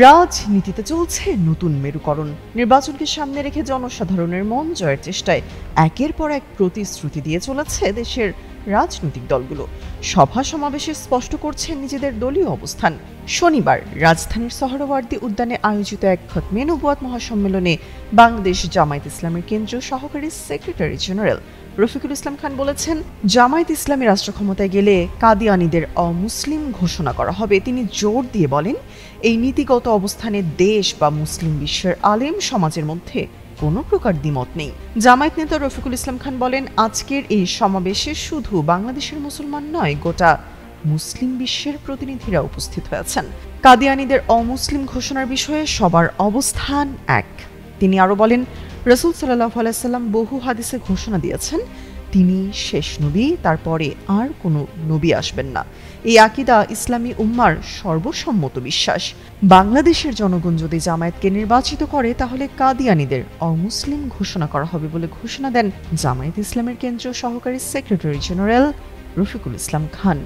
রাজনীতিতে চলছে নতুন মেরুকরণ। নির্বাচনকে সামনে রেখে জনসাধারণের মন জয়ের চেষ্টায় একের পর এক প্রতিশ্রুতি দিয়ে চলেছে দেশের রাজনৈতিক দলগুলো। সভা সমাবেশে স্পষ্ট করছেন নিজেদের দলীয় অবস্থান। শনিবার রাজধানীর সোহরাওয়ার্দী উদ্যানে আয়োজিত এক খতমে নবুয়াত মহাসম্মেলনে বাংলাদেশ জামায়াত ইসলামের কেন্দ্রীয় সহকারী সেক্রেটারি জেনারেল রফিকুল ইসলাম খান বলেছেন, জামায়াত ইসলামী রাষ্ট্র ক্ষমতায় গেলে কাদিয়ানীদের অমুসলিম ঘোষণা করা হবে। তিনি জোর দিয়ে বলেন, এই নীতিগত অবস্থানে দেশ বা মুসলিম বিশ্বের আলেম সমাজের মধ্যে কোনো প্রকার দ্বিমত নেই। জামায়াত নেতা রফিকুল ইসলাম খান বলেন, আজকের এই সমাবেশে শুধু বাংলাদেশের মুসলমান নয়, গোটা মুসলিম বিশ্বের প্রতিনিধিরা উপস্থিত হয়েছেন। কাদিয়ানীদের অমুসলিম ঘোষণার বিষয়ে সবার অবস্থান এক। তিনি আরো বলেন, রাসূল সাল্লাল্লাহু আলাইহি সাল্লাম বহু হাদিসে ঘোষণা দিয়েছেন তিনি শেষ নবী, তারপরে আর কোনো নবী আসবেন না। এই আকীদা ইসলামী উম্মার সর্বসম্মত বিশ্বাস। বাংলাদেশের জনগণ যদি জামায়াতকে নির্বাচিত করে, তাহলে কাদিয়ানীদের অমুসলিম ঘোষণা করা হবে বলে ঘোষণা দেন জামায়াত ইসলামের কেন্দ্রীয় সহকারী সেক্রেটারি জেনারেল রফিকুল ইসলাম খান।